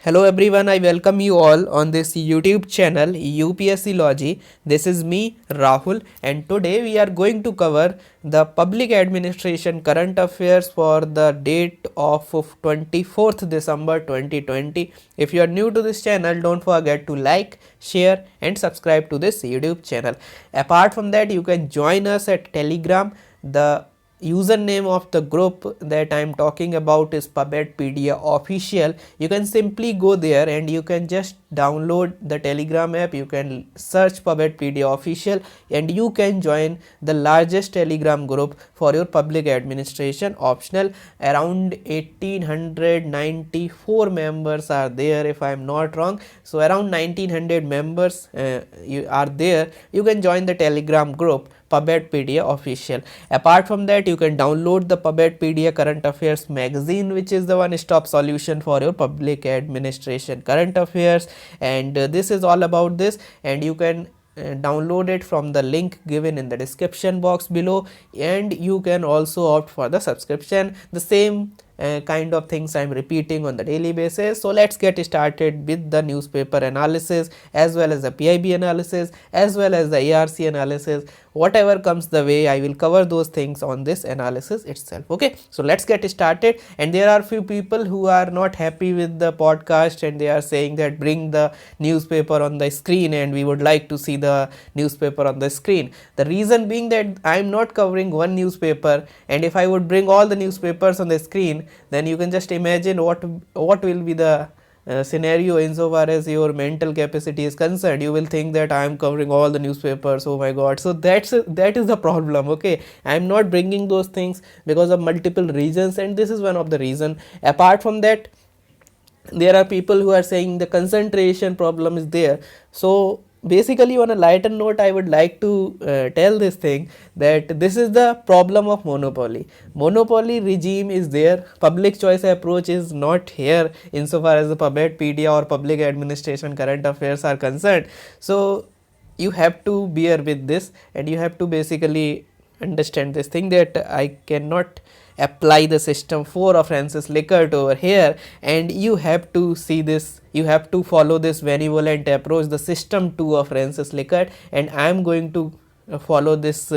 Hello everyone, I welcome you all on this YouTube channel UPSClogy. This is me Rahul, and today we are going to cover the public administration current affairs for the date of 24th December 2020. If you are new to this channel, don't forget to like, share and subscribe to this YouTube channel. Apart from that, you can join us at Telegram. The username of the group that I am talking about is PubAdPedia official. You can simply go there and you can just download the Telegram app. You can search PubAdPedia official and you can join the largest Telegram group for your public administration optional. Around 1894 members are there, if I am not wrong. So around 1900 members you are there. You can join the Telegram group PubAdPedia official. Apart from that, you can download the PubAdPedia current affairs magazine, which is the one-stop solution for your public administration current affairs, and this is all about this, and you can download it from the link given in the description box below, and you can also opt for the subscription. The same kind of things I am repeating on the daily basis. So let's get started with the newspaper analysis as well as the PIB analysis as well as the ARC analysis. Whatever comes the way, I will cover those things on this analysis itself. Okay, so let's get started. And there are few people who are not happy with the podcast and they are saying that bring the newspaper on the screen, and we would like to see the newspaper on the screen. The reason being that I am not covering one newspaper, and if I would bring all the newspapers on the screen, then you can just imagine what will be the scenario insofar as your mental capacity is concerned. You will think that I am covering all the newspapers, oh my god. So that is the problem. Okay, I am not bringing those things because of multiple reasons, and this is one of the reason. Apart from that, there are people who are saying the concentration problem is there. So basically, on a lighter note, I would like to tell this thing that this is the problem of monopoly regime is there. Public choice approach is not here insofar as the PubAdPedia or public administration current affairs are concerned. So you have to bear with this, and you have to basically understand this thing that I cannot apply the system 4 of Francis Lickert over here, and you have to see this, you have to follow this benevolent approach, the system 2 of Francis Lickert, and I am going to follow this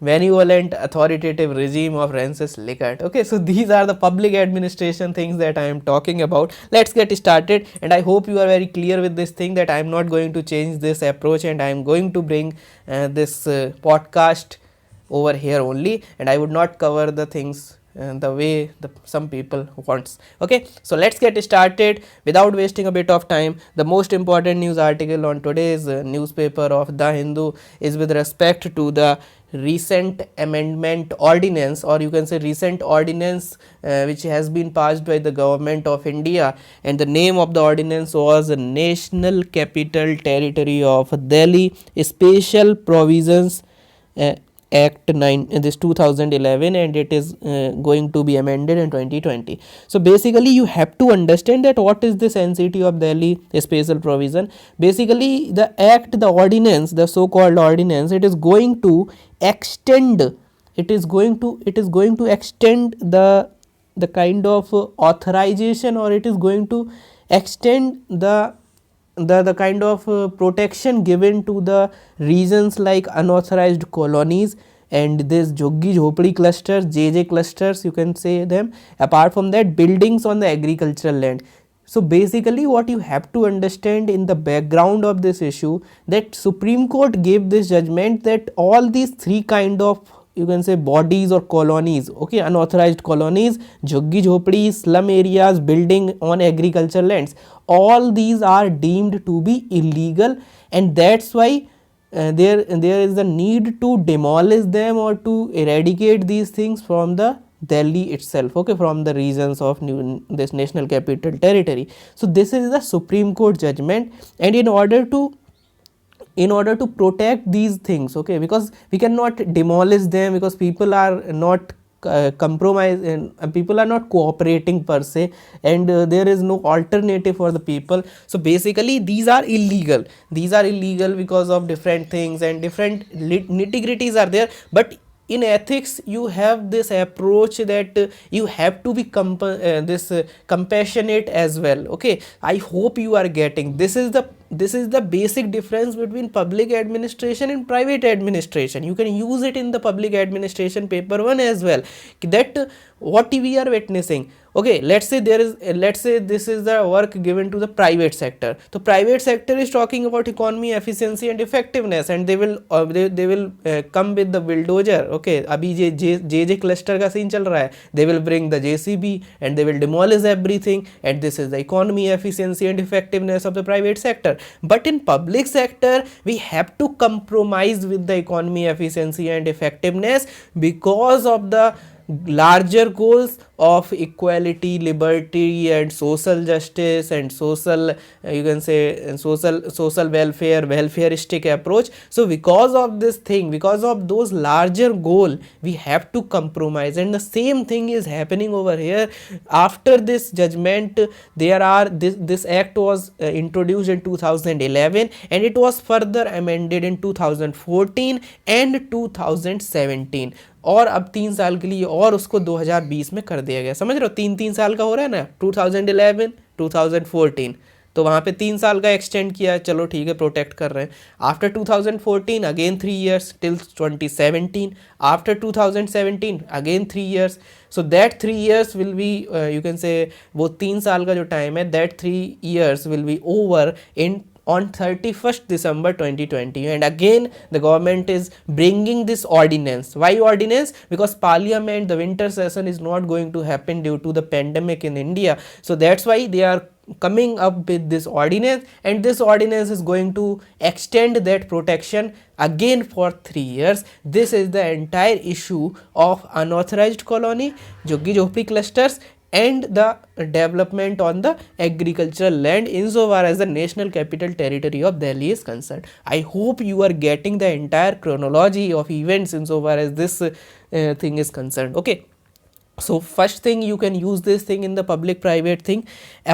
benevolent authoritative regime of Francis Lickert. Okay, so these are the public administration things that I am talking about. Let's get started, and I hope you are very clear with this thing that I am not going to change this approach, and I am going to bring this podcast over here only, and I would not cover the things the way some people wants. Okay, so let's get started without wasting a bit of time. The most important news article on today's newspaper of The Hindu is with respect to the recent amendment ordinance, or you can say recent ordinance which has been passed by the government of India, and the name of the ordinance was National Capital Territory of Delhi Special Provisions Act 9 this 2011, and it is going to be amended in 2020. So basically you have to understand that what is this NCT of Delhi special provision. Basically the act, the ordinance, the so called ordinance, it is going to extend, it is going to extend the kind of authorization, or it is going to extend the kind of protection given to the regions like unauthorized colonies and this Joggi Jhopdi clusters, JJ clusters, you can say them. Apart from that, buildings on the agricultural land. So basically what you have to understand in the background of this issue, that Supreme Court gave this judgment that all these three kind of, you can say, bodies or colonies, okay, unauthorized colonies, Jhoggi Jhopdi, slum areas, building on agricultural lands, all these are deemed to be illegal, and that's why there is a need to demolish them or to eradicate these things from the Delhi itself, okay, from the regions of this National Capital Territory. So this is the Supreme Court judgment, and in order to protect these things, okay, because we cannot demolish them because people are not compromise, and people are not cooperating per se, and there is no alternative for the people. So basically these are illegal because of different things, and different nitty-gritties are there, but in ethics you have this approach that you have to be compassionate as well. Okay, I hope you are getting this is the basic difference between public administration and private administration. You can use it in the public administration paper 1 as well, that what we are witnessing. Okay, let's say this is the work given to the private sector. So private sector is talking about economy, efficiency and effectiveness, and they will come with the bulldozer. Okay, abhi J cluster का scene चल रहा है, they will bring the JCB and they will demolish everything, and this is the economy, efficiency and effectiveness of the private sector. But in public sector we have to compromise with the economy, efficiency and effectiveness because of the larger goals of equality, liberty and social justice and social you can say social welfareistic approach. So because of this thing, because of those larger goal, we have to compromise, and the same thing is happening over here. After this judgment, this act was introduced in 2011 and it was further amended in 2014 and 2017, और अब 3 साल के लिए और उसको 2020 में कर दिया गया. समझ रहे हो, 3 साल का हो रहा है ना, 2011 2014, तो वहाँ पे 3 साल का एक्सटेंड किया. चलो ठीक है, प्रोटेक्ट कर रहे हैं. After 2014 again 3 years till 2017. After 2017 again 3 years. So that 3 years will be you can से, वो 3 साल का जो टाइम है, that 3 years will be over in on 31st December 2020, and again the government is bringing this ordinance. Why ordinance? Because parliament, the winter session is not going to happen due to the pandemic in India, so that's why they are coming up with this ordinance, and this ordinance is going to extend that protection again for 3 years. This is the entire issue of unauthorized colony, jhuggi-jhoppi clusters, and the development on the agricultural land insofar as the national capital territory of Delhi is concerned. I hope you are getting the entire chronology of events insofar as this thing is concerned. Okay, so first thing, you can use this thing in the public private thing.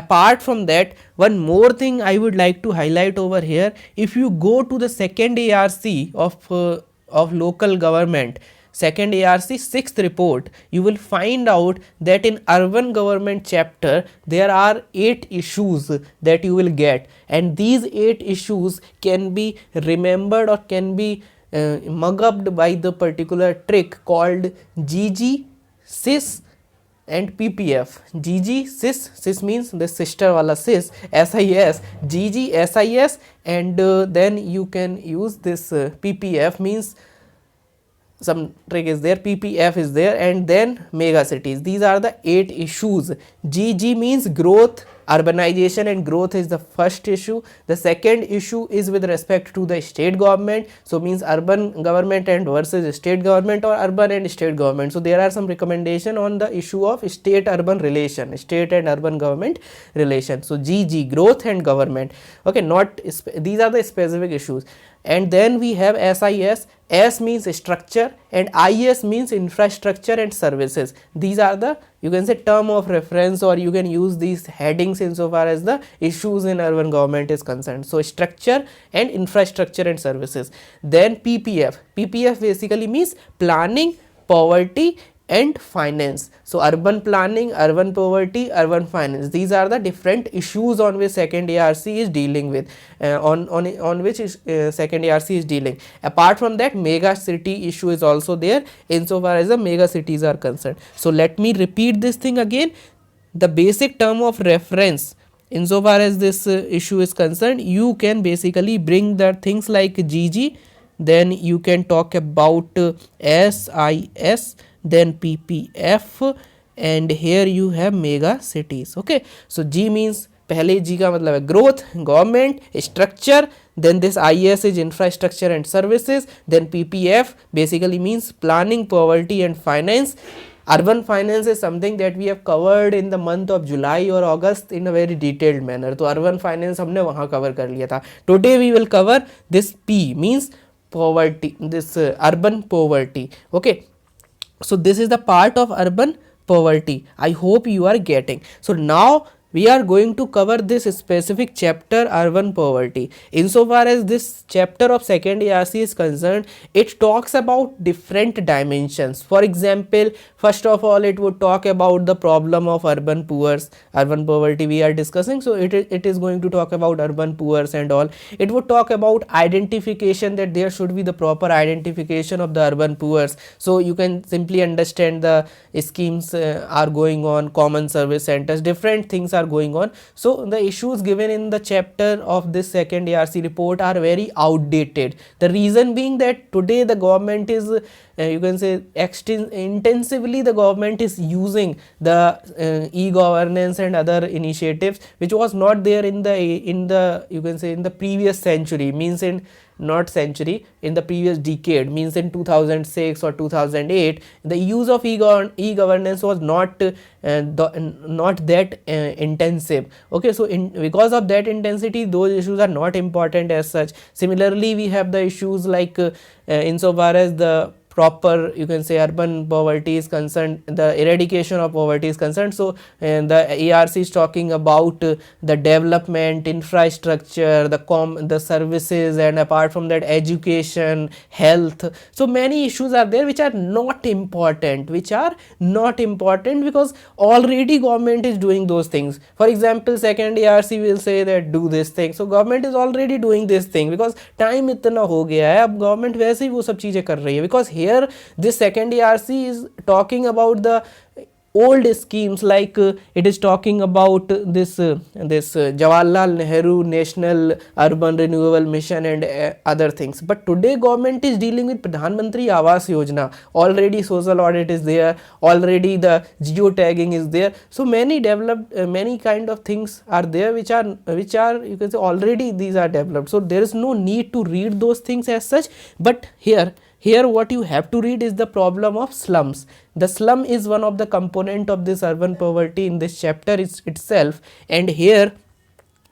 Apart from that, one more thing I would like to highlight over here. If you go to the second ARC of local government, second ARC 6th report, you will find out that in urban government chapter there are 8 issues that you will get, and these 8 issues can be remembered or can be mugged by the particular trick called GG, SIS and PPF. GG, SIS means the sister wala SIS, SIS, GG, SIS, and then you can use this PPF, means some trick is there, PPF is there, and then mega cities. These are the 8 issues. GG means growth, urbanization and growth is the first issue. The second issue is with respect to the state government, so means urban government and versus state government, or urban and state government. So there are some recommendation on the issue of state urban relation, state and urban government relation. So GG, growth and government. Okay, not these are the specific issues. And then we have SIS. S means structure and IS means infrastructure and services. These are the, you can say, term of reference, or you can use these headings insofar as the issues in urban government is concerned. So structure and infrastructure and services. Then PPF. PPF basically means planning, poverty and finance. So urban planning, urban poverty, urban finance, these are the different issues on which second ARC is dealing with, on which second ARC is dealing. Apart from that, mega city issue is also there insofar as the mega cities are concerned. So let me repeat this thing again. The basic term of reference insofar as this issue is concerned, you can basically bring the things like GG, then you can talk about SIS, then PPF, and here you have mega cities. Okay, so G means, पहले G का मतलब है growth, government, structure, then this IS is infrastructure and services, then PPF basically means planning, poverty and finance. Urban finance is something that we have covered in the month of July or August in a very detailed manner. तो urban finance हमने वहाँ cover कर लिया था. Today we will cover this P means poverty, this urban poverty. Okay, so this is the part of urban poverty. I hope you are getting. So now we are going to cover this specific chapter, urban poverty. Insofar as this chapter of second ARC is concerned, it talks about different dimensions. For example, first of all, it would talk about the problem of urban poors, urban poverty we are discussing. So it is going to talk about urban poors and all. It would talk about identification, that there should be the proper identification of the urban poors. So you can simply understand the schemes are going on, common service centers, different things are going on. So the issues given in the chapter of this second ARC report are very outdated. The reason being that today the government is you can say intensively the government is using the e-governance and other initiatives, which was not there in the you can say in the previous century, means in not century, in the previous decade, means in 2006 or 2008, the use of e-governance was not that intensive. Okay, so because of that intensity, those issues are not important as such. Similarly, we have the issues like insofar as the proper, you can say, urban poverty is concerned, the eradication of poverty is concerned. So the ARC is talking about the development, infrastructure, the services, and apart from that, education, health. So many issues are there which are not important, because already government is doing those things. For example, second ARC will say that do this thing, so government is already doing this thing, because time इतना हो गया है, अब government वैसे ही वो सब चीजें कर रही है. Because here this second ARC is talking about the old schemes, like it is talking about this Jawaharlal Nehru National Urban Renewal Mission and other things. But today government is dealing with Pradhan Mantri Awas Yojana. Already social audit is there, already the geotagging is there. So many developed many kind of things are there which are you can say already these are developed. So there is no need to read those things as such. But here what you have to read is the problem of slums. The slum is one of the component of this urban poverty in this chapter itself, and here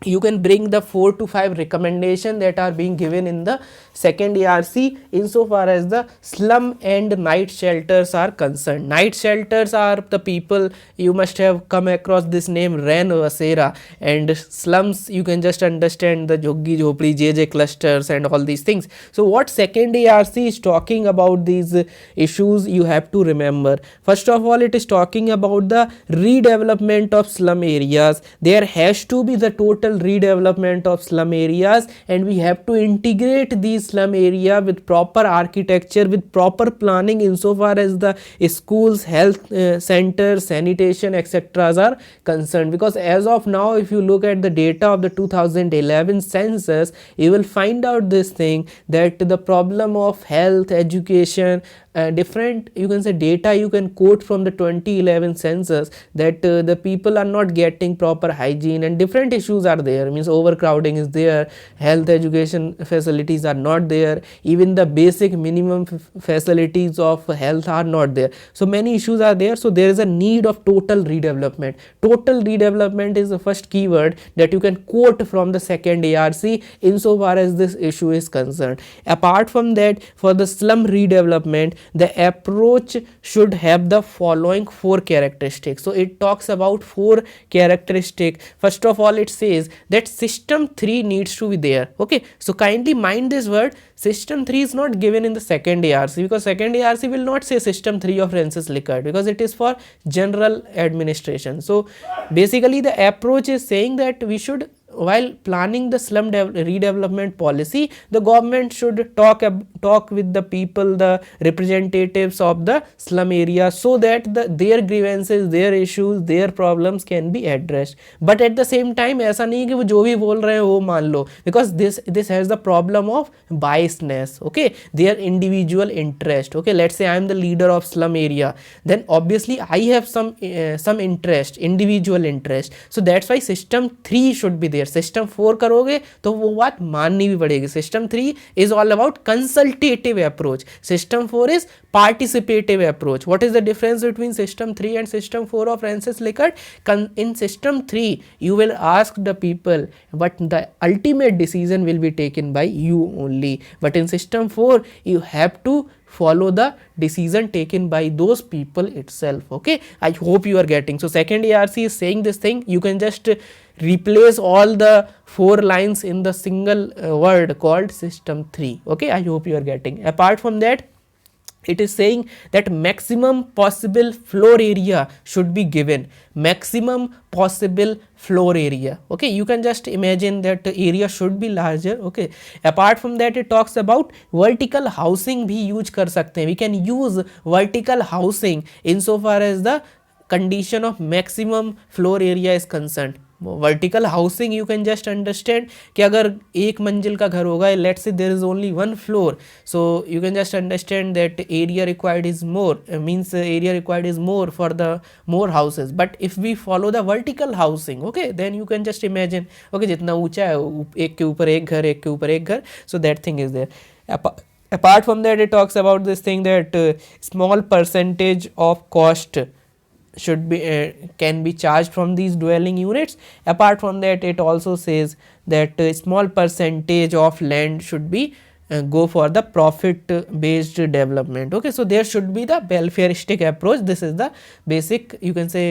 you can bring the 4 to 5 recommendations that are being given in the second ARC insofar as the slum and night shelters are concerned. Night shelters are the people, you must have come across this name, Ren Vasera, and slums you can just understand the Joggi Jhopri, JJ clusters and all these things. So what second ARC is talking about these issues, you have to remember. First of all, it is talking about the redevelopment of slum areas. There has to be the total redevelopment of slum areas, and we have to integrate these slum area with proper architecture, with proper planning insofar as the schools, health centers, sanitation, etc. are concerned. Because as of now, if you look at the data of the 2011 census, you will find out this thing, that the problem of health, education, different you can say data you can quote from the 2011 census, that the people are not getting proper hygiene and different issues are there, means overcrowding is there, health, education facilities are not there, even the basic minimum facilities of health are not there. So many issues are there. So there is a need of total redevelopment. Total redevelopment is the first keyword that you can quote from the second ARC insofar as this issue is concerned. Apart from that, for the slum redevelopment, the approach should have the following 4 characteristics. So it talks about 4 characteristics. First of all, it says that system 3 needs to be there. Okay, so kindly mind this word, system 3 is not given in the second ARC, because second ARC will not say system 3 of Francis Likert, because it is for general administration. So basically the approach is saying that we should, while planning the slum redevelopment policy, the government should talk with the people, the representatives of the slum area, so that their grievances, their issues, their problems can be addressed. But at the same time, ऐसा नहीं कि वो जो भी बोल रहे हैं वो मान लो, because this has the problem of biasness. Okay, their individual interest. Okay, let's say I am the leader of slum area, then obviously I have some interest, individual interest. So that's why system 3 should be there. System 4 करोगे तो वो बात माननी भी पड़ेगी. System 3 is all about consultative approach. System 4 is participative approach. What is the difference between system 3 and system 4 of Francis Likert? In system 3 you will ask the people, but the ultimate decision will be taken by you only. But in system 4 you have to follow the decision taken by those people itself. Okay, I hope you are getting. So second ARC is saying this thing. You can just replace all the 4 lines in the single word called system 3. Okay, I hope you are getting. Apart from that, it is saying that maximum possible floor area should be given. Maximum possible floor area. Okay, you can just imagine that the area should be larger. Okay, apart from that, it talks about vertical housing भी use कर सकते हैं. We can use vertical housing insofar as the condition of maximum floor area is concerned. Vertical housing you can just understand कि अगर एक मंजिल का घर होगा, let's say there is only 1 floor, so you can just understand that area required is more, means area required is more for the more houses. But if we follow the vertical housing, okay, then you can just imagine, okay, जितना ऊंचा है एक के ऊपर एक घर, एक के ऊपर एक घर, so that thing is there. Apart from that, it talks about this thing that small percentage of cost should be can be charged from these dwelling units. Apart from that, it also says that small percentage of land should be go for the profit based development. Okay, so there should be the welfareistic approach. This is the basic, you can say,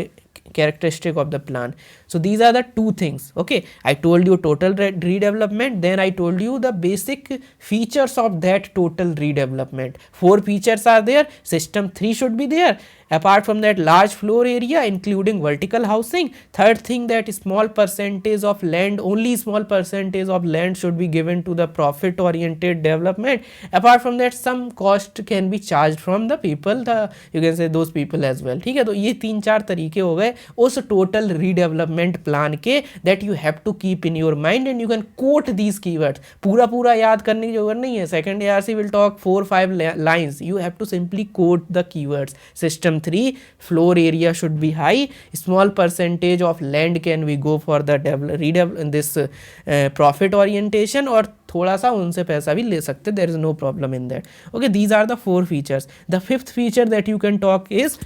characteristic of the plan. So these are the two things. Okay, I told you total redevelopment, then I told you the basic features of that total redevelopment. 4 features are there. System 3 should be there. Apart from that, large floor area including vertical housing. Third thing, that small percentage of land, only small percentage of land should be given to the profit oriented development. Apart from that, some cost can be charged from the people, the you can say those people as well. ठीक है, तो ये 3-4 तरीके हो गए उस total redevelopment plan के, that you have to keep in your mind and you can quote these keywords. पूरा याद करने की जरूरत नहीं है. Second ARC will talk 4-5 lines, you have to simply quote the keywords. System 3, floor area should be high, small percentage of land can we go for the this profit orientation, और थोड़ा सा उनसे पैसा भी ले सकते, there is no problem in that. Okay, these are the 4 features. The 5th feature that you can talk is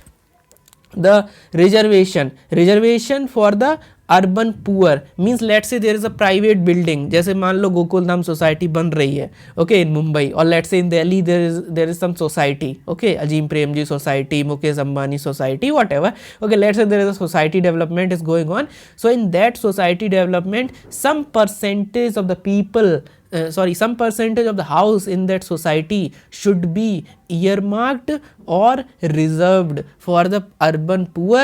the reservation for the urban poor. Means let's say there is a private building, जैसे मान लो Gokul Dham society बन रही है, okay, इन मुंबई, और let's say in Delhi there is some society, okay, Azim Premji society, Mukesh Ambani society, whatever. Okay, let's say there is a society development is going on. So in that society development some percentage of the house in that society should be earmarked or reserved for the urban poor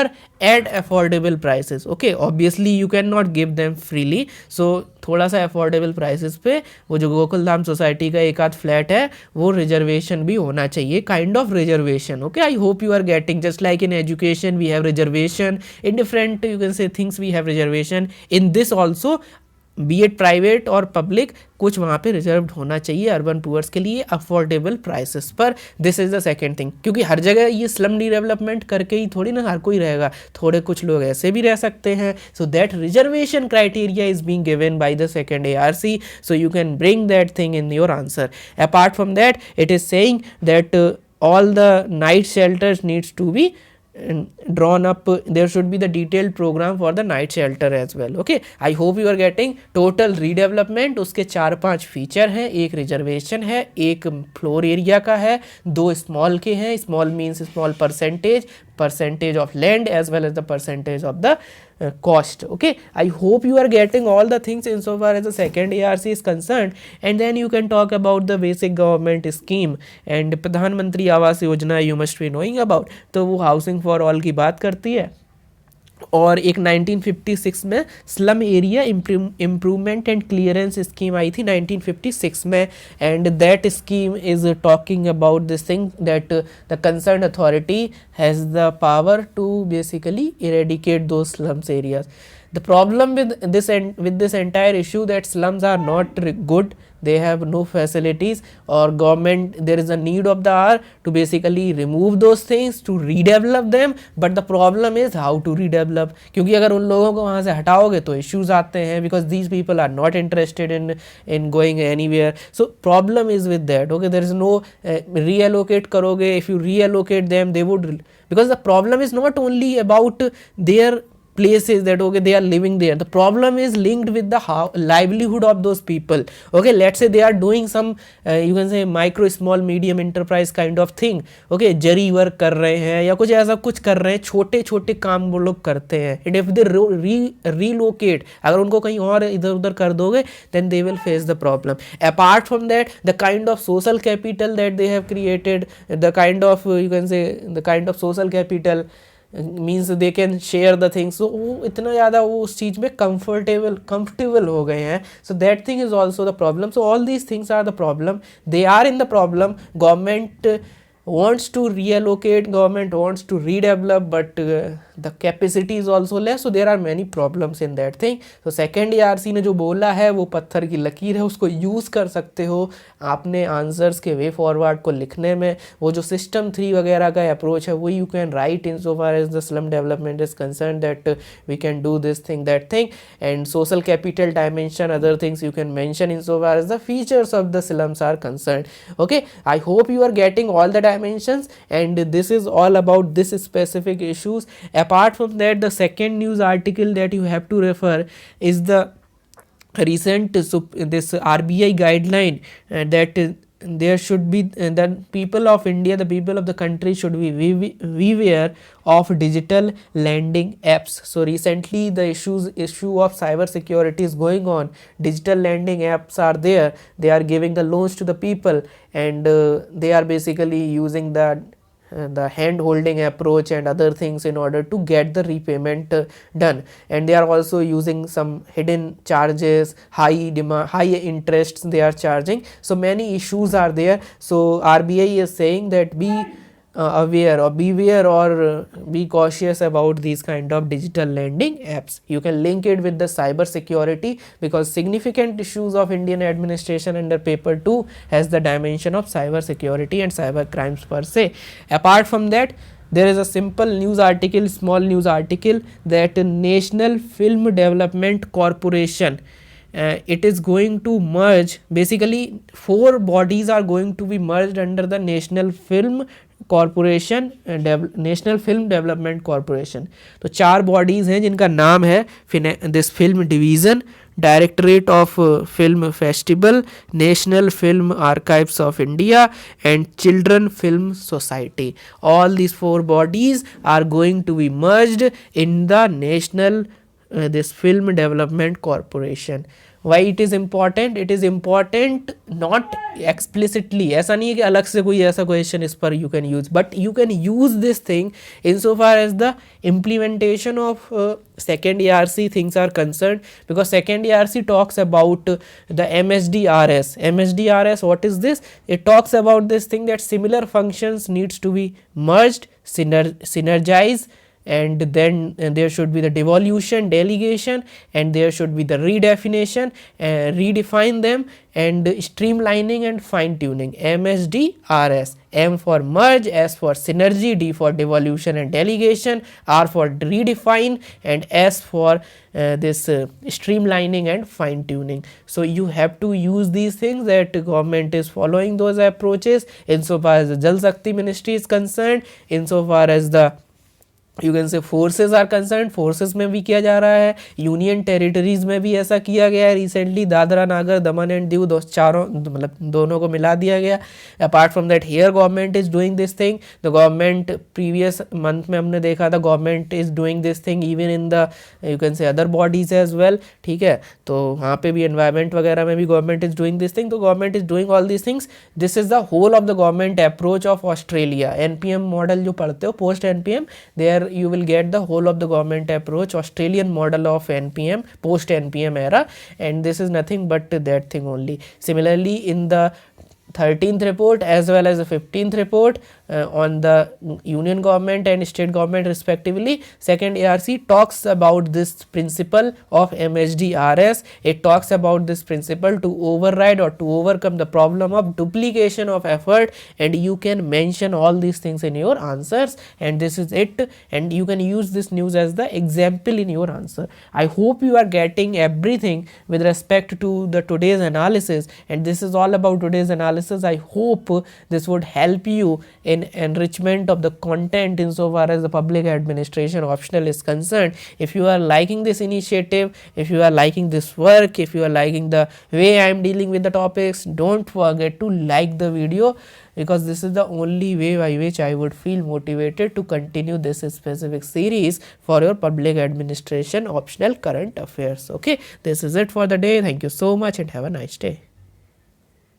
at affordable prices. Okay, obviously you cannot give them freely, so थोड़ा सा affordable prices पे वो जो Gokul Dham society का एक आध flat है वो रिजर्वेशन भी होना चाहिए, kind of reservation. Okay, I hope you are getting. Just like in education we have reservation, in different you can say things we have reservation, in this also, be at private और public, कुछ वहाँ पे reserved होना चाहिए urban poors के लिए affordable prices पर. This is the second thing, क्योंकि हर जगह ये स्लम डेवलपमेंट करके ही थोड़ी ना हर कोई रहेगा, थोड़े कुछ लोग ऐसे भी रह सकते हैं. So that reservation criteria is being given by the second ARC, so you can bring that thing in your answer. Apart from that, it is saying that all the night shelters needs to be drawn up. There should be the detailed program for the night shelter as well. Okay, I hope you are getting. total redevelopment, उसके 4-5 feature हैं, एक reservation है, एक floor area का है, 2 small के हैं. Small means small percentage of land as well as the percentage of the cost. Okay, I hope you are getting all the things insofar as the second ARC is concerned. And then you can talk about the basic government scheme and प्रधानमंत्री Awas Yojana you must be knowing about. तो वो housing for all की बात करती है, और एक 1956 में slum area improvement and clearance scheme आई थी 1956 में, and that scheme is talking about this thing that the concern authority has the power to basically eradicate those slums areas. The problem with this entire issue that slums are not good, they have no facilities, or government, there is a need of the hour to basically remove those things, to redevelop them. But the problem is how to redevelop, क्योंकि अगर उन लोगों को वहाँ से हटाओगे तो issues आते हैं, because these people are not interested in going anywhere. So problem is with that. Okay, there is no reallocate करोगे, if you reallocate them, they would, because the problem is not only about their places that okay they are living there, the problem is linked with the livelihood of those people. Okay, let's say they are doing some you can say micro small medium enterprise kind of thing. Okay, zari work कर रहे हैं या कुछ ऐसा कुछ कर रहे हैं, छोटे छोटे काम वो लोग करते हैं, and if they relocate, अगर उनको कहीं और इधर उधर कर दोगे, then they will face the problem. Apart from that, the kind of social capital that they have created, the kind of you can say the kind of social capital means they can share the things, so वो इतना ज़्यादा वो उस चीज़ में comfortable हो गए हैं. So that thing is also the problem. So all these things are the problem, they are in the problem. Government wants to reallocate, government wants to redevelop, but the capacity is also less, so there are many problems in that thing. So second ARC ने जो बोला है वो पत्थर की लकीर है, उसको यूज़ कर सकते हो आपने आंसर्स के वे फॉरवर्ड को लिखने में. वो जो सिस्टम 3 वगैरह का अप्रोच है वो you can write in so far as the slum development is concern, that we can do this thing that thing. And social capital dimension, other things you can mention in so far as the features of the slums are concern. Okay, I hope you are getting all the dimensions, and this is all about this specific issues. Apart from that, the second news article that you have to refer is the recent this RBI guideline that there should be that people of India, the people of the country should be beware of digital lending apps. So recently the issue of cyber security is going on. Digital lending apps are there, they are giving the loans to the people, and they are basically using the hand holding approach and other things in order to get the repayment done, and they are also using some hidden charges, high interests they are charging. So many issues are there. So RBI is saying that be aware or beware or be cautious about these kind of digital lending apps. You can link it with the cyber security, because significant issues of Indian administration under paper 2 has the dimension of cyber security and cyber crimes per se. Apart from that, there is a simple news article, small news article, that National Film Development Corporation, it is going to merge, basically 4 bodies are going to be merged under the National Film corporation, national film development corporation. तो 4 bodies हैं जिनका नाम है this film division, directorate of film festival, national film archives of India, and children film society. All these 4 bodies are going to be merged in the national this film development corporation. Why it is important? It is important not explicitly, ऐसा नहीं है कि अलग से कोई ऐसा question इस पर you can use, but you can use this thing insofar as the implementation of second ARC things are concerned, because second ARC talks about the MSDRS. MSDRS, what is this? It talks about this thing that similar functions needs to be merged, synergize, and then there should be the devolution, delegation, and there should be the redefinition, redefine them, and streamlining and fine tuning. MSDRS, M for merge, S for synergy, D for devolution and delegation, R for redefine, and S for this streamlining and fine tuning. So you have to use these things, that government is following those approaches insofar as the Jal Shakti Ministry is concerned, insofar as the you can say forces are concern, forces में भी किया जा रहा है, union territories में भी ऐसा किया गया है रिसेंटली, दादरा नागर दमन एंड दीव चारों मतलब दोनों को मिला दिया गया. Apart from that here government is doing this thing. The government previous month में हमने देखा था government is doing this thing even in the you can say other bodies as well. ठीक है, तो वहाँ पे भी एनवायरमेंट वगैरह में भी government is doing this thing. तो government is doing all this things. This is the whole of the government approach of Australia. NPM model जो पढ़ते हो post NPM, there you will get the whole of the government approach, Australian model of NPM, post NPM era, and this is nothing but that thing only. Similarly, in the 13th report as well as the 15th report on the union government and state government respectively. Second ARC talks about this principle of MHDRS. It talks about this principle to override or to overcome the problem of duplication of effort, and you can mention all these things in your answers, and this is it, and you can use this news as the example in your answer. I hope you are getting everything with respect to the today's analysis, and this is all about today's analysis. I hope this would help you in enrichment of the content insofar as the public administration optional is concerned. If you are liking this initiative, if you are liking this work, if you are liking the way I am dealing with the topics, don't forget to like the video, because this is the only way by which I would feel motivated to continue this specific series for your public administration optional current affairs. Okay, this is it for the day. Thank you so much and have a nice day.